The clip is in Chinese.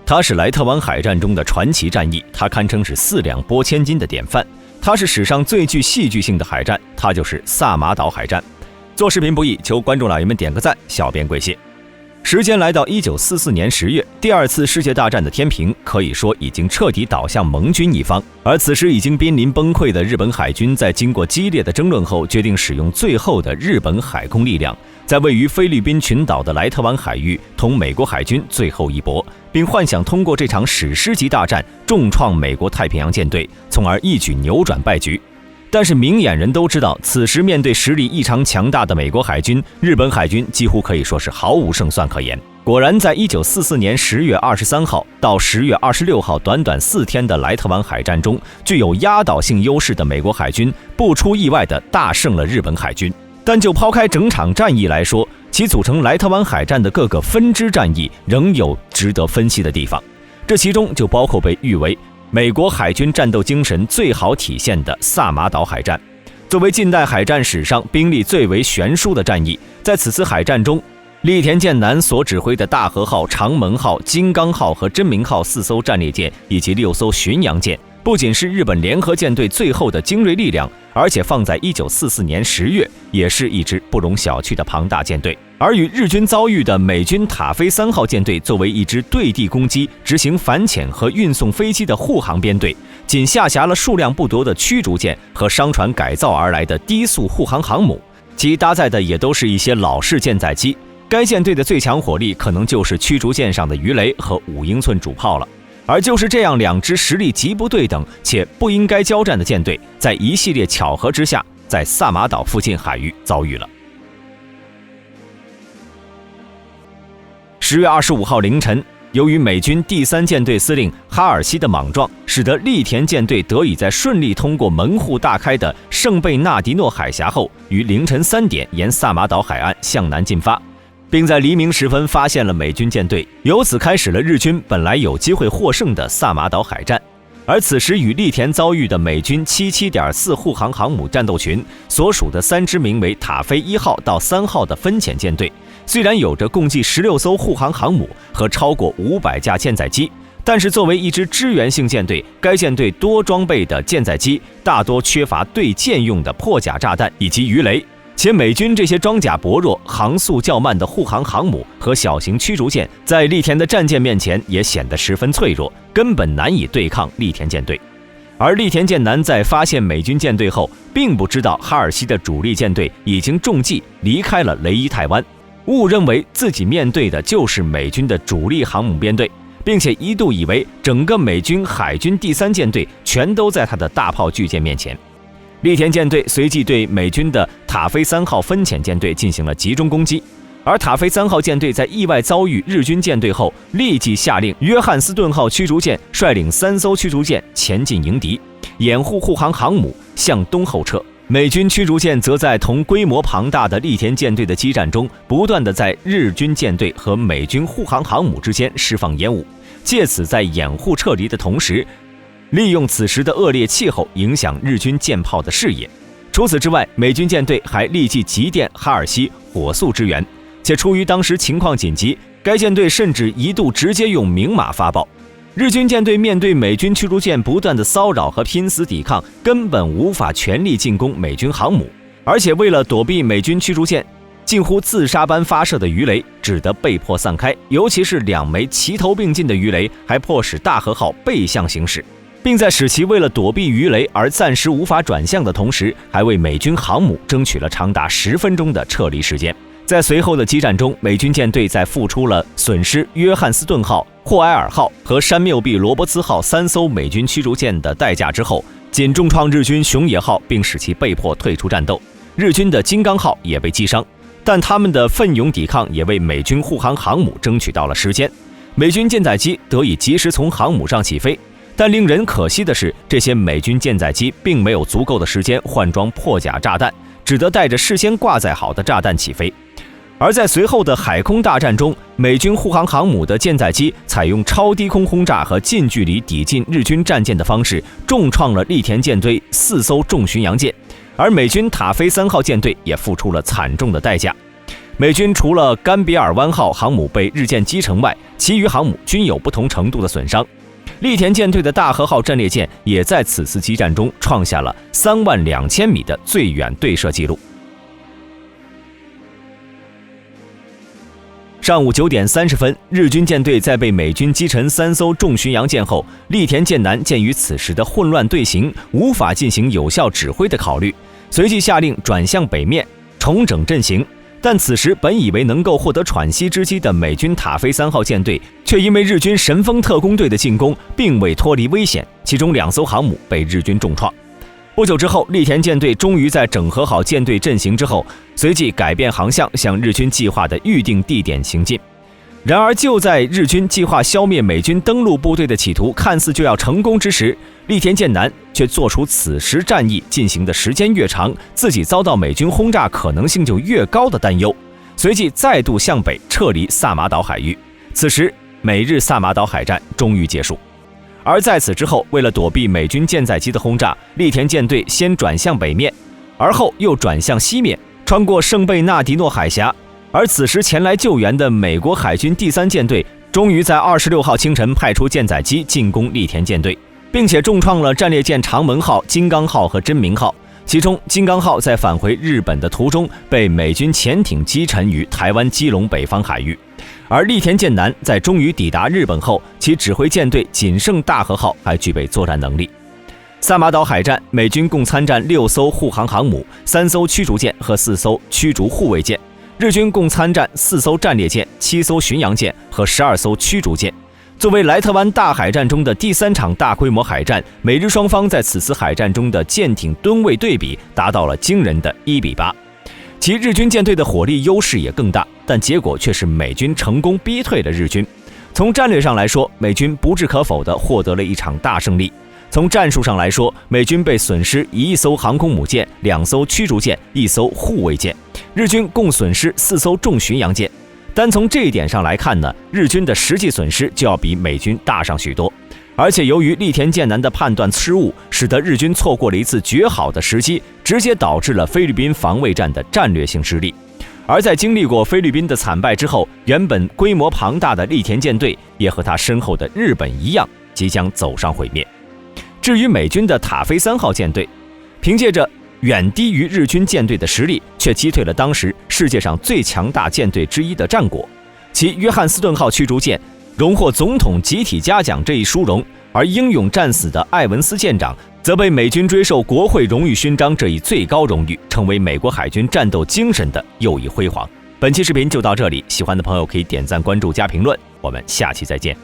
它是莱特湾海战中的传奇战役，它堪称是4两拨千斤的典范。它是史上最具戏剧性的海战，它就是萨马岛海战。做视频不易，求观众老爷们点个赞，小编跪谢。时间来到1944年10月，第二次世界大战的天平可以说已经彻底倒向盟军一方，而此时已经濒临崩溃的日本海军，在经过激烈的争论后，决定使用最后的日本海空力量，在位于菲律宾群岛的莱特湾海域同美国海军最后一搏，并幻想通过这场史诗级大战重创美国太平洋舰队，从而一举扭转败局。但是明眼人都知道，此时面对实力异常强大的美国海军，日本海军几乎可以说是毫无胜算可言。果然，在1944年10月23号到10月26号短短4天的莱特湾海战中，具有压倒性优势的美国海军不出意外地大胜了日本海军。但就抛开整场战役来说，其组成莱特湾海战的各个分支战役仍有值得分析的地方。这其中就包括被誉为美国海军战斗精神最好体现的萨马岛海战。作为近代海战史上兵力最为悬殊的战役，在此次海战中，栗田健男所指挥的大和号、长门号、金刚号和真名号4艘战列舰以及6艘巡洋舰，不仅是日本联合舰队最后的精锐力量，而且放在1944年10月，也是一支不容小觑的庞大舰队。而与日军遭遇的美军塔菲3号舰队，作为一支对地攻击、执行反潜和运送飞机的护航编队，仅下辖了数量不多的驱逐舰和商船改造而来的低速护航航母，其搭载的也都是一些老式舰载机。该舰队的最强火力可能就是驱逐舰上的鱼雷和5英寸主炮了。而就是这样两支实力极不对等且不应该交战的舰队，在一系列巧合之下，在萨马岛附近海域遭遇了。10月25号凌晨，由于美军第3舰队司令哈尔西的莽撞，使得栗田舰队得以在顺利通过门户大开的圣贝纳迪诺海峡后，于凌晨3点沿萨马岛海岸向南进发，并在黎明时分发现了美军舰队，由此开始了日军本来有机会获胜的萨马岛海战。而此时与栗田遭遇的美军 77.4 护航航母战斗群所属的3支名为塔菲1号到3号的分遣舰队，虽然有着共计16艘护航航母和超过500架舰载机，但是作为一支支援性舰队，该舰队多装备的舰载机大多缺乏对舰用的破甲炸弹以及鱼雷，且美军这些装甲薄弱、航速较慢的护航航母和小型驱逐舰，在栗田的战舰面前也显得十分脆弱，根本难以对抗栗田舰队。而栗田健男在发现美军舰队后，并不知道哈尔西的主力舰队已经中计离开了雷伊泰湾，误认为自己面对的就是美军的主力航母编队，并且一度以为整个美军海军第3舰队全都在他的大炮巨舰面前。栗田舰队随即对美军的塔菲3号分遣舰队进行了集中攻击，而塔菲3号舰队在意外遭遇日军舰队后，立即下令约翰斯顿号驱逐舰率领3艘驱逐舰前进迎敌，掩护护航航母向东后撤。美军驱逐舰则在同规模庞大的栗田舰队的激战中，不断地在日军舰队和美军护航航母之间释放烟雾，借此在掩护撤离的同时，利用此时的恶劣气候影响日军舰炮的视野。除此之外，美军舰队还立即急电哈尔西火速支援，且出于当时情况紧急，该舰队甚至一度直接用明码发报。日军舰队面对美军驱逐舰不断的骚扰和拼死抵抗，根本无法全力进攻美军航母，而且为了躲避美军驱逐舰近乎自杀般发射的鱼雷，只得被迫散开，尤其是2枚齐头并进的鱼雷，还迫使大和号背向行驶，并在使其为了躲避鱼雷而暂时无法转向的同时，还为美军航母争取了长达10分钟的撤离时间。在随后的激战中，美军舰队在付出了损失约翰斯顿号、霍埃尔号和山缪比罗伯兹号3艘美军驱逐舰的代价之后，仅重创日军熊野号，并使其被迫退出战斗。日军的金刚号也被击伤，但他们的奋勇抵抗也为美军护航航母争取到了时间。美军舰载机得以及时从航母上起飞，但令人可惜的是，这些美军舰载机并没有足够的时间换装破甲炸弹，只得带着事先挂载好的炸弹起飞。而在随后的海空大战中，美军护航航母的舰载机采用超低空轰炸和近距离抵近日军战舰的方式，重创了栗田舰队4艘重巡洋舰，而美军塔菲3号舰队也付出了惨重的代价。美军除了甘比尔湾号航母被日舰击沉外，其余航母均有不同程度的损伤。栗田舰队的大和号战列舰也在此次激战中创下了32000米的最远对射纪录。上午9点30分，日军舰队在被美军击沉3艘重巡洋舰后，栗田舰南鉴于此时的混乱队形，无法进行有效指挥的考虑，随即下令转向北面，重整阵型。但此时本以为能够获得喘息之机的美军塔菲3号舰队，却因为日军神风特攻队的进攻，并未脱离危险，其中2艘航母被日军重创。不久之后，栗田舰队终于在整合好舰队阵型之后，随即改变航向，向日军计划的预定地点行进。然而，就在日军计划消灭美军登陆部队的企图看似就要成功之时，栗田舰南却做出此时战役进行的时间越长，自己遭到美军轰炸可能性就越高的担忧，随即再度向北撤离萨马岛海域。此时，美日萨马岛海战终于结束。而在此之后，为了躲避美军舰载机的轰炸，栗田舰队先转向北面，而后又转向西面，穿过圣贝纳迪诺海峡。而此时前来救援的美国海军第3舰队终于在26号清晨派出舰载机进攻栗田舰队，并且重创了战列舰长门号、金刚号和真名号。其中金刚号在返回日本的途中被美军潜艇击沉于台湾基隆北方海域，而栗田舰南在终于抵达日本后，其指挥舰队仅剩大和号还具备作战能力。萨马岛海战，美军共参战6艘护航航母、3艘驱逐舰和4艘驱逐护卫舰，日军共参战4艘战列舰、7艘巡洋舰和12艘驱逐舰。作为莱特湾大海战中的第3场大规模海战，美日双方在此次海战中的舰艇吨位对比达到了惊人的1比8，其日军舰队的火力优势也更大，但结果却是美军成功逼退了日军。从战略上来说，美军不置可否地获得了一场大胜利；从战术上来说，美军被损失1艘航空母舰、2艘驱逐舰、1艘护卫舰，日军共损失4艘重巡洋舰。单从这一点上来看呢，日军的实际损失就要比美军大上许多。而且由于栗田舰南的判断失误，使得日军错过了一次绝好的时机，直接导致了菲律宾防卫战的战略性失利。而在经历过菲律宾的惨败之后，原本规模庞大的栗田舰队也和他身后的日本一样，即将走上毁灭。至于美军的塔菲3号舰队，凭借着远低于日军舰队的实力，却击退了当时世界上最强大舰队之一的战果。其约翰斯顿号驱逐舰荣获总统集体嘉奖这一殊荣，而英勇战死的艾文斯舰长则被美军追授国会荣誉勋章这一最高荣誉，成为美国海军战斗精神的又一辉煌。本期视频就到这里，喜欢的朋友可以点赞、关注、加评论，我们下期再见。